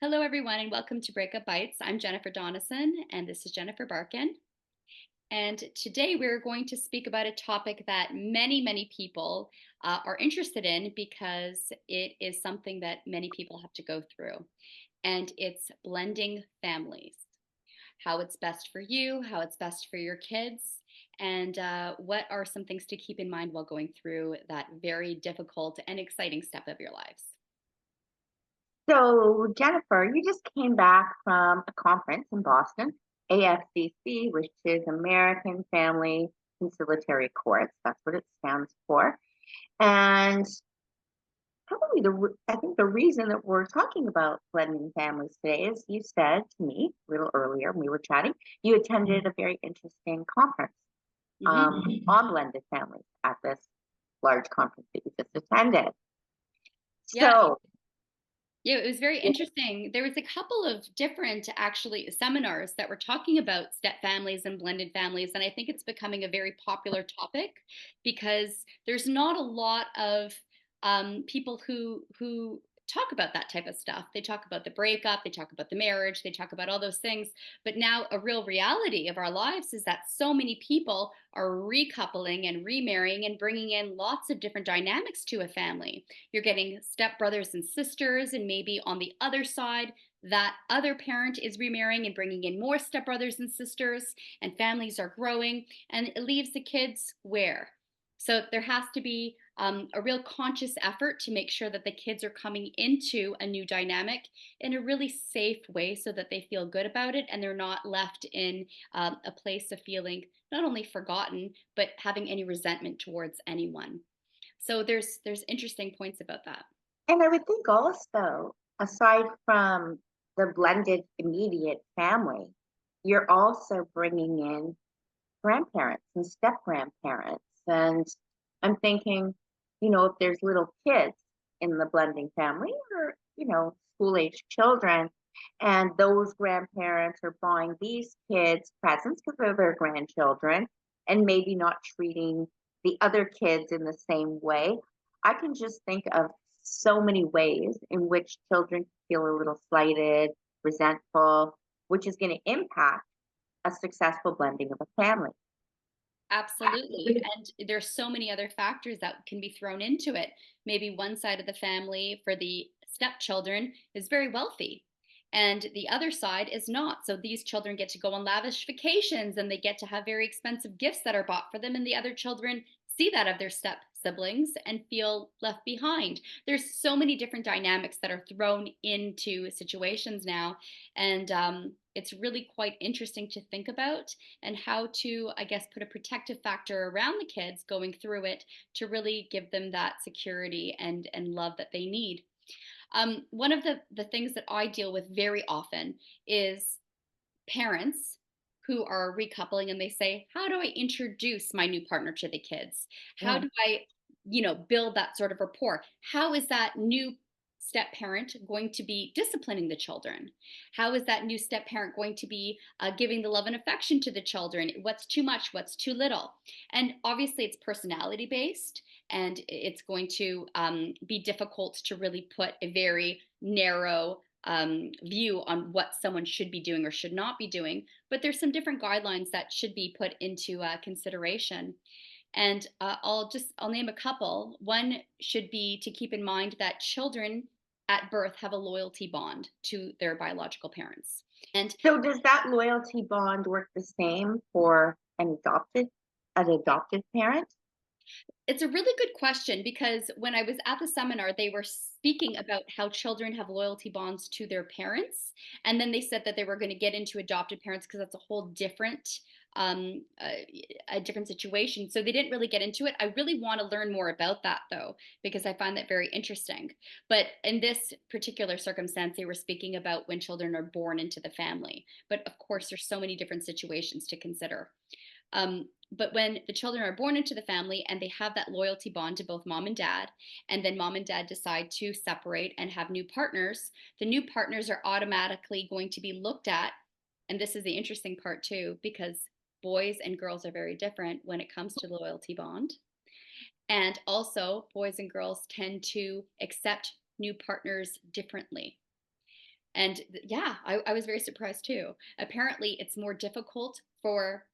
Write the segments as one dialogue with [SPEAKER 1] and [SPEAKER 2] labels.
[SPEAKER 1] Hello, everyone, and welcome to Breakup Bites. I'm Jennifer Donison, and this is Jennifer Barkin. And today we're going to speak about a topic that many people are interested in because it is something that many people have to go through. And it's blending families, how it's best for you, how it's best for your kids, and what are some things to keep in mind while going through that very difficult and exciting step of your lives.
[SPEAKER 2] So, Jennifer, you just came back from a conference in Boston, AFCC, which is American Family Conciliatory Courts. That's what it stands for. And probably I think the reason that we're talking about blending families today is you said to me a little earlier when we were chatting, you attended a very interesting conference
[SPEAKER 1] Mhm.
[SPEAKER 2] on blended families at this large conference that you just attended.
[SPEAKER 1] Yeah,
[SPEAKER 2] So,
[SPEAKER 1] Yeah, it was very interesting. There was a couple of different actually seminars that were talking about step families and blended families, and I think it's becoming a very popular topic because there's not a lot of people who talk about that type of stuff. They talk about the breakup, they talk about the marriage, they talk about all those things. But now a real reality of our lives is that so many people are recoupling and remarrying and bringing in lots of different dynamics to a family. You're getting step brothers and sisters, and maybe on the other side, that other parent is remarrying and bringing in more stepbrothers and sisters, and families are growing, and it leaves the kids where? So there has to be a real conscious effort to make sure that the kids are coming into a new dynamic in a really safe way so that they feel good about it and they're not left in a place of feeling not only forgotten, but having any resentment towards anyone. So there's interesting points about that.
[SPEAKER 2] and I would think also, aside from the blended immediate family, you're also bringing in grandparents and step grandparents. And I'm thinking, if there's little kids in the blending family or, school age children, and those grandparents are buying these kids presents because they're their grandchildren and maybe not treating the other kids in the same way. I can just think of so many ways in which children feel a little slighted, resentful, which is going to impact a successful blending of a family.
[SPEAKER 1] Absolutely. And there's so many other factors that can be thrown into it. Maybe one side of the family for the stepchildren is very wealthy and the other side is not. So these children get to go on lavish vacations and they get to have very expensive gifts that are bought for them, and the other children see that of their step siblings and feel left behind. There's so many different dynamics that are thrown into situations now, and it's really quite interesting to think about and how to, I guess, put a protective factor around the kids going through it to really give them that security and love that they need. One of the things that I deal with very often is parents who are recoupling and they say, how do I introduce my new partner to the kids? How
[SPEAKER 2] Mm.
[SPEAKER 1] do I, build that sort of rapport? How is that new step parent going to be disciplining the children? How is that new step parent going to be giving the love and affection to the children? What's too much? What's too little? And obviously, it's personality based, and it's going to be difficult to really put a very narrow view on what someone should be doing or should not be doing. But there's some different guidelines that should be put into consideration. And I'll name a couple. One should be to keep in mind that children at birth have a loyalty bond to their biological parents. And
[SPEAKER 2] So does that loyalty bond work the same for an adopted parent?
[SPEAKER 1] it's a really good question because when I was at the seminar, they were speaking about how children have loyalty bonds to their parents. And then they said that they were going to get into adopted parents because that's a whole different a different situation. So they didn't really get into it. I really want to learn more about that though, because I find that very interesting. But in this particular circumstance, they were speaking about when children are born into the family. But of course, there's so many different situations to consider. But when the children are born into the family and they have that loyalty bond to both mom and dad, and then mom and dad decide to separate and have new partners, the new partners are automatically going to be looked at. And this is the interesting part too, because boys and girls are very different when it comes to the loyalty bond. And also, boys and girls tend to accept new partners differently. And yeah, I was very surprised too. Apparently, it's more difficult for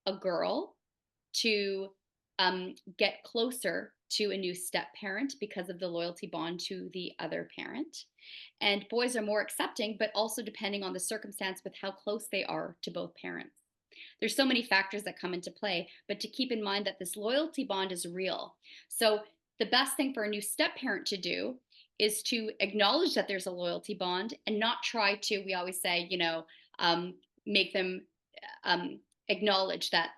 [SPEAKER 1] a girl to get closer to a new step parent because of the loyalty bond to the other parent. And boys are more accepting, but also depending on the circumstance with how close they are to both parents. There's so many factors that come into play, but to keep in mind that this loyalty bond is real. So the best thing for a new step parent to do is to acknowledge that there's a loyalty bond and not try to, we always say, make them um, acknowledge that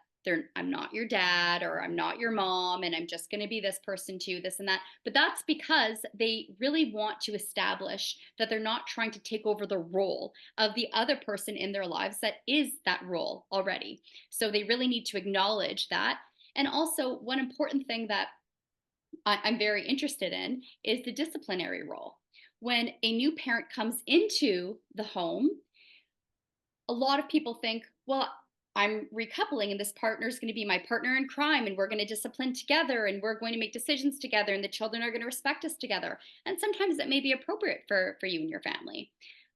[SPEAKER 1] I'm not your dad or I'm not your mom and I'm just going to be this person too, this and that. But that's because they really want to establish that they're not trying to take over the role of the other person in their lives that is that role already. So they really need to acknowledge that. And also, one important thing that I'm very interested in is the disciplinary role. When a new parent comes into the home, a lot of people think, well, I'm recoupling and this partner is going to be my partner in crime and we're going to discipline together and we're going to make decisions together and the children are going to respect us together. And sometimes that may be appropriate for you and your family.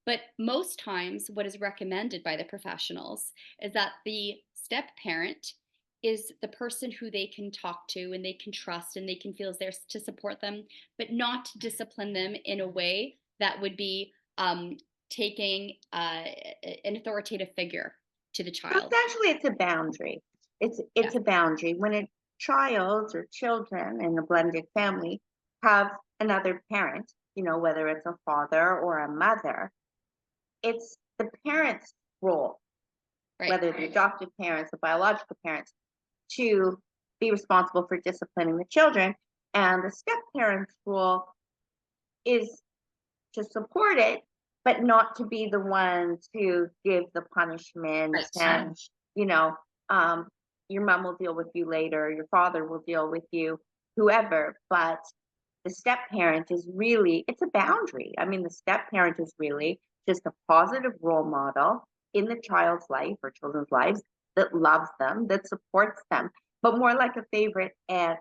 [SPEAKER 1] But most times, what is recommended by the professionals is that the step parent is the person who they can talk to and they can trust and they can feel is there to support them, but not to discipline them in a way that would be taking an authoritative figure to the
[SPEAKER 2] So
[SPEAKER 1] child.
[SPEAKER 2] essentially, it's a boundary.
[SPEAKER 1] Yeah,
[SPEAKER 2] It's a boundary. When a child or children in a blended family have another parent, whether it's a father or a mother, it's the parent's role,
[SPEAKER 1] right.
[SPEAKER 2] whether the adoptive parents, the biological parents, to be responsible for disciplining the children. And the step parent's role is to support it, but not to be the one to give the punishment
[SPEAKER 1] Right.
[SPEAKER 2] and, you know, um, your mom will deal with you later, your father will deal with you, whoever. But the step parent is really, it's a boundary. I mean, the step parent is really just a positive role model in the child's life or children's lives that loves them, that supports them, but more like a favorite aunt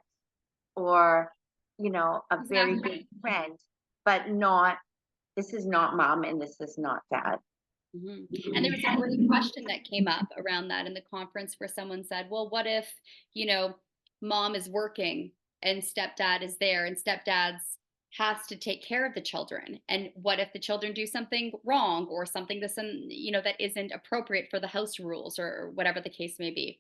[SPEAKER 2] or, a very good
[SPEAKER 1] Exactly.
[SPEAKER 2] friend, but not this is not mom and this is not dad.
[SPEAKER 1] Mhm. And there was a great question that came up around that in the conference where someone said, well, what if, you know, mom is working and stepdad is there and stepdad's has to take care of the children? And what if the children do something wrong or something that's, that isn't appropriate for the house rules or whatever the case may be?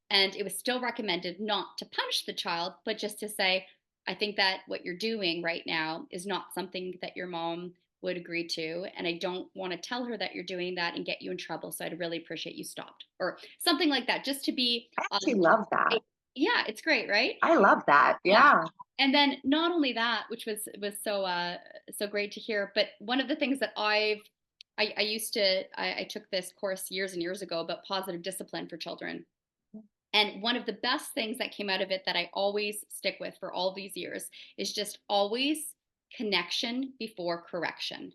[SPEAKER 1] And it was still recommended not to punish the child, but just to say, I think that what you're doing right now is not something that your mom would agree to. And I don't want to tell her that you're doing that and get you in trouble. So I'd really appreciate you stopped or something like that, just to be,
[SPEAKER 2] I actually love that.
[SPEAKER 1] yeah, it's great, right?
[SPEAKER 2] I love that.
[SPEAKER 1] Yeah.
[SPEAKER 2] Yeah.
[SPEAKER 1] And then not only that, which was so great to hear, but one of the things that I used to I took this course years and years ago about positive discipline for children. And one of the best things that came out of it that I always stick with for all these years is just always connection before correction.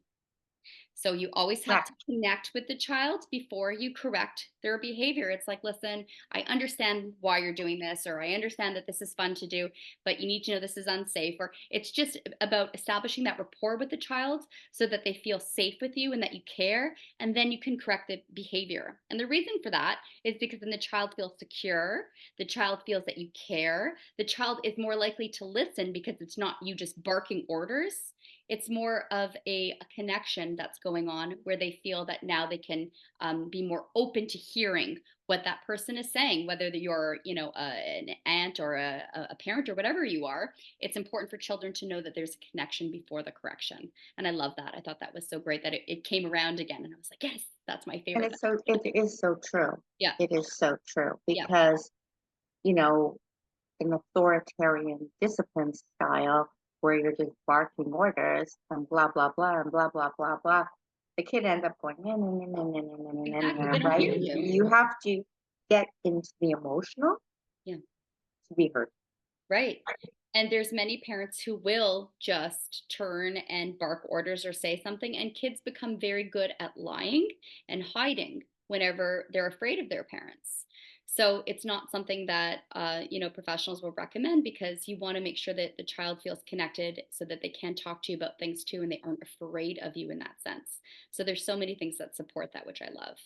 [SPEAKER 1] So you always have
[SPEAKER 2] Correct.
[SPEAKER 1] to connect with the child before you correct their behavior. It's like, listen, I understand why you're doing this, or I understand that this is fun to do, but you need to know this is unsafe. Or it's just about establishing that rapport with the child so that they feel safe with you and that you care, and then you can correct the behavior. And the reason for that is because then the child feels secure, the child feels that you care, the child is more likely to listen because it's not you just barking orders. It's more of a connection that's going on where they feel that now they can be more open to hearing what that person is saying, whether you're, an aunt or a parent or whatever you are. It's important for children to know that there's a connection before the correction. And I love that. I thought that was so great that it came around again. And I was like, yes, that's my
[SPEAKER 2] And
[SPEAKER 1] favorite.
[SPEAKER 2] it is so true.
[SPEAKER 1] Yeah.
[SPEAKER 2] It is so true
[SPEAKER 1] Yeah.
[SPEAKER 2] because, you know, an authoritarian discipline style where you're just barking orders and blah, blah, blah, and blah, blah, blah, blah. The kid ends up going, nah, nah, nah, nah, nah, nah, nah, nah,
[SPEAKER 1] Exactly.
[SPEAKER 2] nah,
[SPEAKER 1] They don't
[SPEAKER 2] right?
[SPEAKER 1] hear you.
[SPEAKER 2] You have to get into the emotional
[SPEAKER 1] Yeah.
[SPEAKER 2] to be heard.
[SPEAKER 1] Right. And there's many parents who will just turn and bark orders or say something, and kids become very good at lying and hiding whenever they're afraid of their parents. So it's not something that professionals will recommend because you want to make sure that the child feels connected so that they can talk to you about things too and they aren't afraid of you in that sense. So there's so many things that support that, which I love.